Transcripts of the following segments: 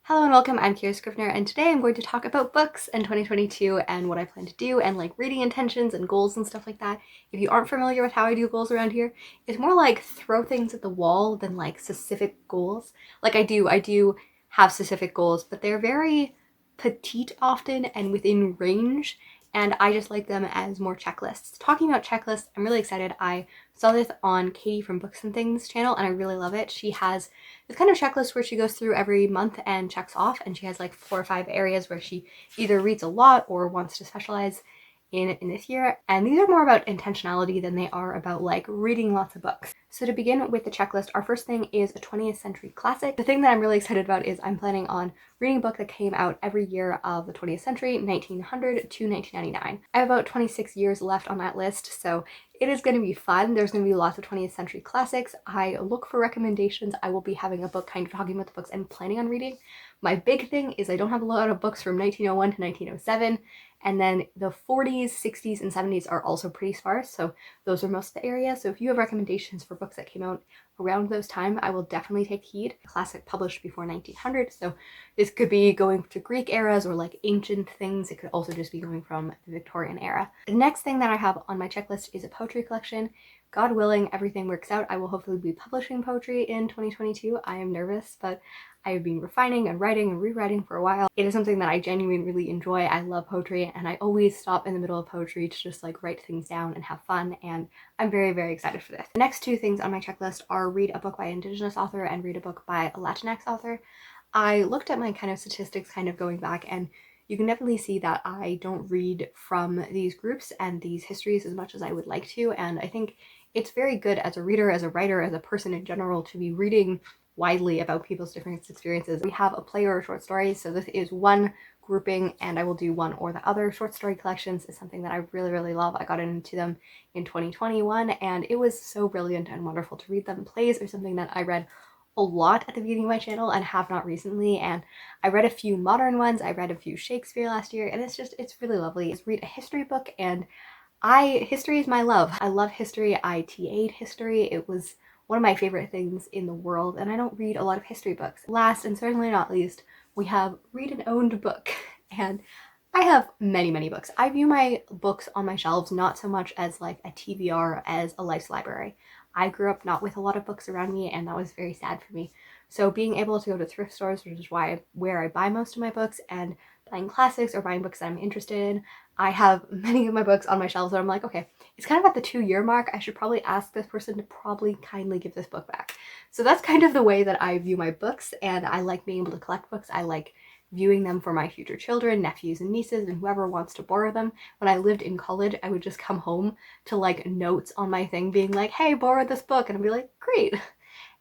Hello and welcome, I'm Kira Scrivener, and today I'm going to talk about books in 2022 and what I plan to do and like reading intentions and goals and stuff like that. If you aren't familiar with how I do goals around here, it's more like throw things at the wall than like specific goals. Like I do have specific goals, but they're very petite often and within range, and I just like them as more checklists. Talking about checklists, I'm really excited. I saw this on Katie from Books and Things channel and I really love it. She has this kind of checklist where she goes through every month and checks off, and she has like 4 or 5 areas where she either reads a lot or wants to specialize in this year, and these are more about intentionality than they are about like reading lots of books. So to begin with the checklist, our first thing is a 20th century classic. The thing that I'm really excited about is I'm planning on reading a book that came out every year of the 20th century, 1900 to 1999. I have about 26 years left on that list, so it is going to be fun. There's going to be lots of 20th century classics. I look for recommendations. I will be having a book kind of talking about the books I'm planning on reading. My big thing is I don't have a lot of books from 1901 to 1907. And then the 40s, 60s, and 70s are also pretty sparse, so those are most of the area. So if you have recommendations for books that came out around those time, I will definitely take heed. Classic published before 1900, so this could be going to Greek eras or like ancient things. It could also just be going from the Victorian era. The next thing that I have on my checklist is a poetry collection. God willing, everything works out, I will hopefully be publishing poetry in 2022. I am nervous, but I have been refining and writing and rewriting for a while. It is something that I genuinely really enjoy. I love poetry, and I always stop in the middle of poetry to just like write things down and have fun, and I'm very, very excited for this. The next 2 things on my checklist are read a book by an Indigenous author and read a book by a Latinx author. I looked at my kind of statistics kind of going back, and you can definitely see that I don't read from these groups and these histories as much as I would like to, and I think it's very good as a reader, as a writer, as a person in general to be reading widely about people's different experiences. We have a play or a short story, so this is one grouping, and I will do one or the other. Short story collections is something that I really, really love. I got into them in 2021, and it was so brilliant and wonderful to read them. Plays are something that I read a lot at the beginning of my channel and have not recently, and I read a few modern ones. I read a few Shakespeare last year, and it's really lovely. Just read a history book, and history is my love. I love history. I TA'd history. It was one of my favorite things in the world, and I don't read a lot of history books. Last and certainly not least, we have read an owned book, and I have many, many books. I view my books on my shelves not so much as like a TBR as a life's library. I grew up not with a lot of books around me, and that was very sad for me. So being able to go to thrift stores, which is where I buy most of my books, and buying classics or buying books that I'm interested in, I have many of my books on my shelves that I'm like, okay, it's kind of at the 2-year mark. I should probably ask this person to probably kindly give this book back. So that's kind of the way that I view my books, and I like being able to collect books. I like viewing them for my future children, nephews and nieces, and whoever wants to borrow them. When I lived in college, I would just come home to like notes on my thing being like, hey, borrow this book, and I'd be like, great.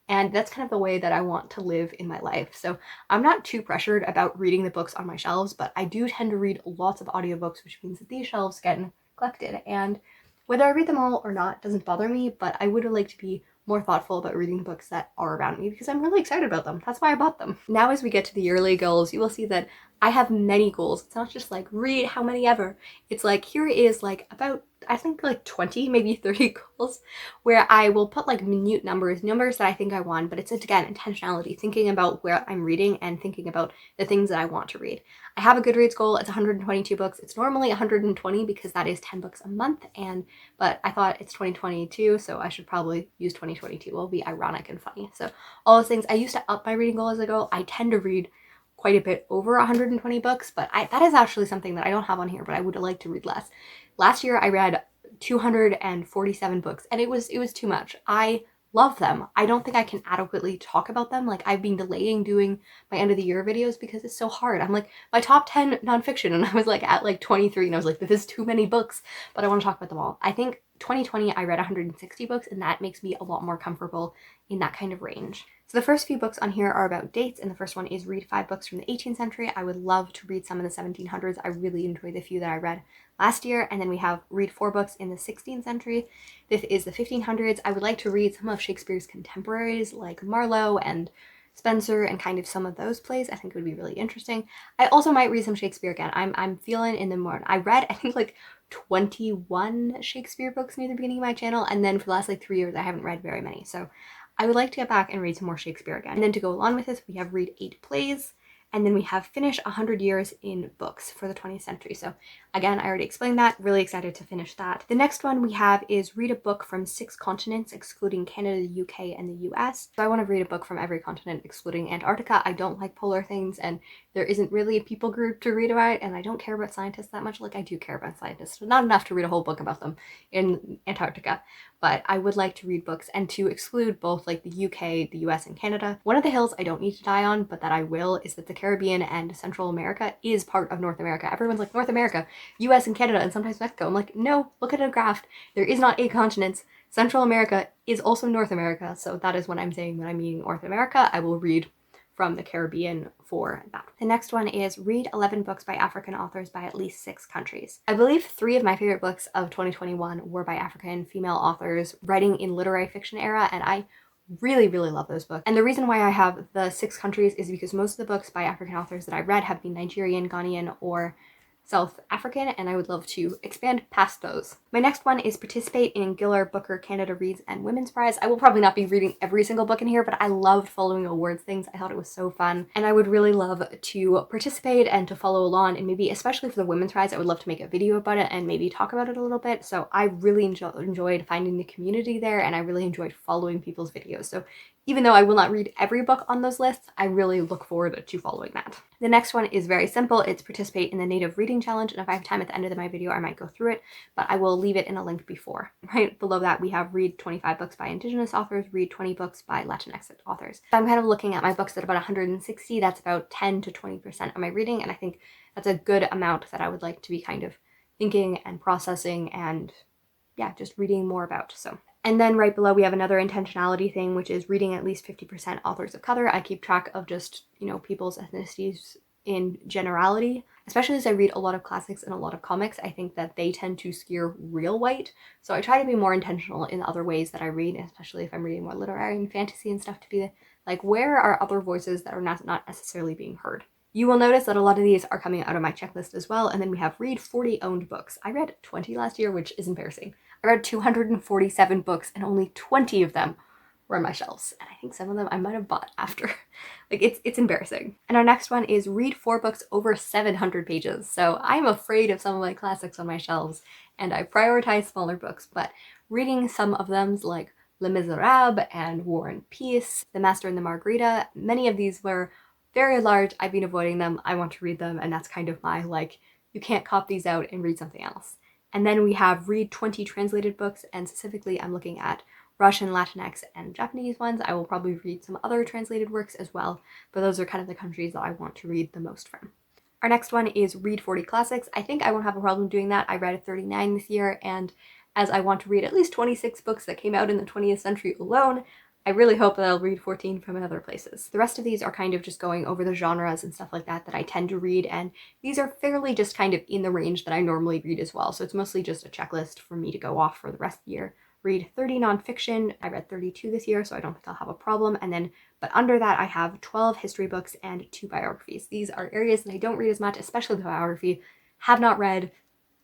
And that's kind of the way that I want to live in my life. So I'm not too pressured about reading the books on my shelves, but I do tend to read lots of audiobooks, which means that these shelves get collected. And whether I read them all or not doesn't bother me, but I would like to be more thoughtful about reading the books that are around me because I'm really excited about them. That's why I bought them. Now as we get to the yearly goals, you will see that I have many goals. It's not just like read how many ever. It's like here is like about I think like 20, maybe 30 goals where I will put like minute numbers that I think I want, but it's again intentionality, thinking about where I'm reading and thinking about the things that I want to read. I have a Goodreads goal. It's 122 books. It's normally 120 because that is 10 books a month, but I thought it's 2022, so I should probably use 2022. It'll be ironic and funny. So all those things. I used to up my reading goal as I go. I tend to read quite a bit over 120 books, but that is actually something that I don't have on here, but I would like to read less. Last year I read 247 books, and it was too much. I love them. I don't think I can adequately talk about them. Like I've been delaying doing my end of the year videos because it's so hard. I'm like my top 10 nonfiction, and I was like at like 23, and I was like, this is too many books, but I want to talk about them all. I think 2020 I read 160 books, and that makes me a lot more comfortable in that kind of range. So the first few books on here are about dates, and the first one is read 5 books from the 18th century. I would love to read some of the 1700s. I really enjoyed the few that I read last year. And then we have read 4 books in the 16th century. This is the 1500s. I would like to read some of Shakespeare's contemporaries like Marlowe and Spenser and kind of some of those plays. I think it would be really interesting. I also might read some Shakespeare again. I'm feeling in the mood. I read, I think, like 21 Shakespeare books near the beginning of my channel, and then for the last like 3 years I haven't read very many. So I would like to get back and read some more Shakespeare again. And then to go along with this, we have read 8 plays. And then we have finish 100 years in books for the 20th century. So again, I already explained that. Really excited to finish that. The next one we have is read a book from 6 continents, excluding Canada, the UK, and the US. So I want to read a book from every continent, excluding Antarctica. I don't like polar things, and there isn't really a people group to read about, and I don't care about scientists that much. Like, I do care about scientists, but not enough to read a whole book about them in Antarctica. But I would like to read books and to exclude both like the UK, the US, and Canada. One of the hills I don't need to die on, but that I will, is that the Caribbean and Central America is part of North America. Everyone's like, North America, US and Canada, and sometimes Mexico. I'm like, no, look at a graph. There is not 8 continents. Central America is also North America. So that is what I'm saying when I mean North America. I will read from the Caribbean for that. The next one is read 11 books by African authors by at least 6 countries. I believe 3 of my favorite books of 2021 were by African female authors writing in literary fiction era, and I really love those books. And the reason why I have the 6 countries is because most of the books by African authors that I read have been Nigerian, Ghanaian, or South African, and I would love to expand past those. My next one is participate in Giller Booker Canada Reads and Women's Prize. I will probably not be reading every single book in here, but I loved following awards things. I thought it was so fun, and I would really love to participate and to follow along, and maybe especially for the Women's Prize, I would love to make a video about it and maybe talk about it a little bit. So I really enjoyed finding the community there, and I really enjoyed following people's videos. So even though I will not read every book on those lists, I really look forward to following that. The next one is very simple. It's participate in the Native Reading Challenge, and if I have time at the end of my video, I might go through it, but I will leave it in a link before. Right below that, we have read 25 books by Indigenous authors, read 20 books by Latinx authors. So I'm kind of looking at my books at about 160. That's about 10 to 20% of my reading, and I think that's a good amount that I would like to be kind of thinking and processing and, yeah, just reading more about. And then right below we have another intentionality thing, which is reading at least 50% authors of color. I keep track of just, people's ethnicities in generality, especially as I read a lot of classics and a lot of comics. I think that they tend to skew real white. So I try to be more intentional in other ways that I read, especially if I'm reading more literary and fantasy and stuff, to be like, where are other voices that are not necessarily being heard? You will notice that a lot of these are coming out of my checklist as well. And then we have read 40 owned books. I read 20 last year, which is embarrassing. I read 247 books and only 20 of them were on my shelves. And I think some of them I might have bought after. Like, it's embarrassing. And our next one is read 4 books over 700 pages. So I'm afraid of some of my classics on my shelves, and I prioritize smaller books, but reading some of them like Les Miserables and War and Peace, The Master and the Margarita, many of these were very large. I've been avoiding them. I want to read them, and that's kind of my, like, you can't cop these out and read something else. And then we have read 20 translated books, and specifically I'm looking at Russian, Latinx, and Japanese ones. I will probably read some other translated works as well, but those are kind of the countries that I want to read the most from. Our next one is read 40 classics. I think I won't have a problem doing that. I read 39 this year, and as I want to read at least 26 books that came out in the 20th century alone, I really hope that I'll read 14 from other places. The rest of these are kind of just going over the genres and stuff like that I tend to read, and these are fairly just kind of in the range that I normally read as well. So it's mostly just a checklist for me to go off for the rest of the year. Read 30 nonfiction. I read 32 this year, so I don't think I'll have a problem. And then, but under that, I have 12 history books and 2 biographies. These are areas that I don't read as much, especially the biography. Have not read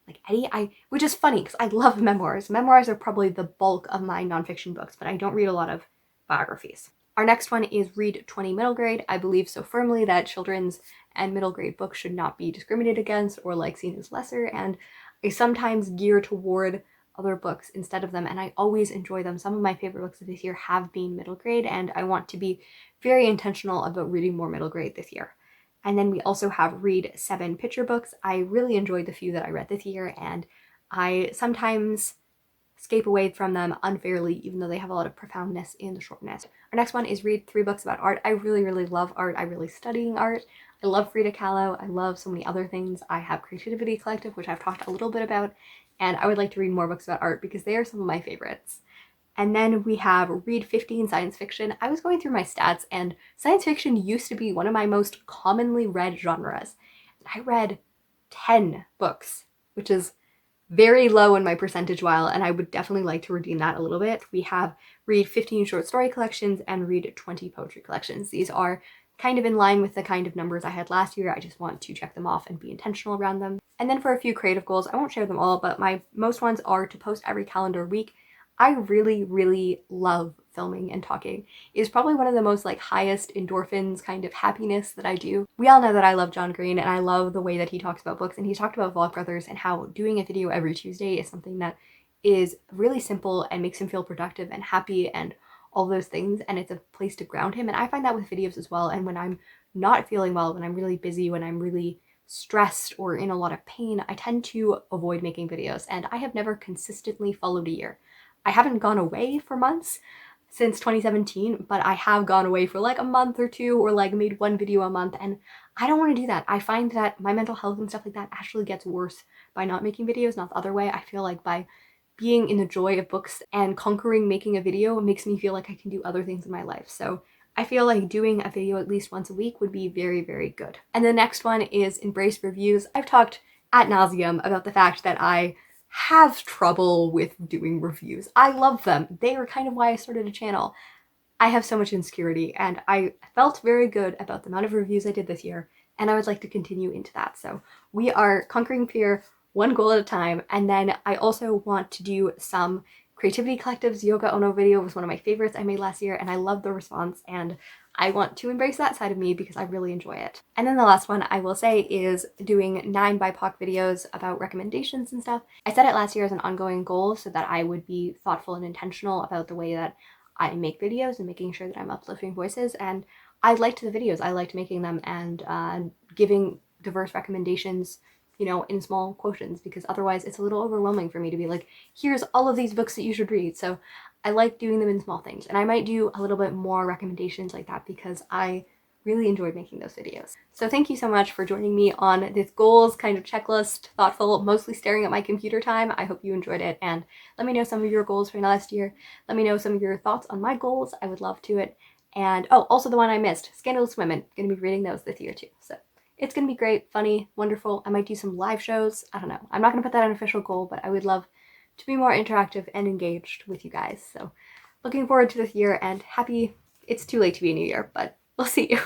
like any, which is funny because I love memoirs. Memoirs are probably the bulk of my nonfiction books, but I don't read a lot of biographies. Our next one is read 20 middle grade. I believe so firmly that children's and middle grade books should not be discriminated against or like seen as lesser, and I sometimes gear toward other books instead of them, and I always enjoy them. Some of my favorite books of this year have been middle grade, and I want to be very intentional about reading more middle grade this year. And then we also have read 7 picture books. I really enjoyed the few that I read this year, and I sometimes escape away from them unfairly, even though they have a lot of profoundness in the shortness. Our next one is read 3 books about art. I really love art. I really studying art. I love Frida Kahlo. I love so many other things. I have Creativity Collective, which I've talked a little bit about, and I would like to read more books about art because they are some of my favorites. And then we have read 15 science fiction. I was going through my stats, and science fiction used to be one of my most commonly read genres. I read 10 books, which is very low in my percentage while, and I would definitely like to redeem that a little bit. We have read 15 short story collections and read 20 poetry collections. These are kind of in line with the kind of numbers I had last year. I just want to check them off and be intentional around them. And then for a few creative goals, I won't share them all, but my most ones are to post every calendar week. I really love filming and talking is probably one of the most like highest endorphins kind of happiness that I do. We all know that I love John Green and I love the way that he talks about books, and he talked about Vlogbrothers and how doing a video every Tuesday is something that is really simple and makes him feel productive and happy and all those things, and it's a place to ground him. And I find that with videos as well. And when I'm not feeling well, when I'm really busy, when I'm really stressed or in a lot of pain, I tend to avoid making videos, and I have never consistently followed a year. I haven't gone away for months since 2017, but I have gone away for like a month or two, or like made one video a month, and I don't want to do that. I find that my mental health and stuff like that actually gets worse by not making videos, not the other way. I feel like by being in the joy of books and conquering making a video makes me feel like I can do other things in my life. So I feel like doing a video at least once a week would be very, very good. And the next one is embrace reviews. I've talked ad nauseum about the fact that I have trouble with doing reviews. I love them. They are kind of why I started a channel. I have so much insecurity, and I felt very good about the amount of reviews I did this year, and I would like to continue into that. So we are conquering fear one goal at a time. And then I also want to do some creativity collectives. Yoga Ono video was one of my favorites I made last year, and I love the response, and I want to embrace that side of me because I really enjoy it. And then the last one I will say is doing 9 BIPOC videos about recommendations and stuff. I set it last year as an ongoing goal so that I would be thoughtful and intentional about the way that I make videos and making sure that I'm uplifting voices. And I liked the videos. I liked making them and giving diverse recommendations, you know, in small quotients, because otherwise it's a little overwhelming for me to be like, here's all of these books that you should read. So I like doing them in small things, and I might do a little bit more recommendations like that because I really enjoyed making those videos. So thank you so much for joining me on this goals kind of checklist, thoughtful, mostly staring at my computer time. I hope you enjoyed it, and let me know some of your goals for last year. Let me know some of your thoughts on my goals. I would love to it. And oh, also the one I missed, Scandalous Women. Gonna be reading those this year too. So it's gonna be great, funny, wonderful. I might do some live shows. I don't know. I'm not gonna put that on an official goal, but I would love to be more interactive and engaged with you guys. So looking forward to this year, and happy, it's too late to be a new year, but we'll see you.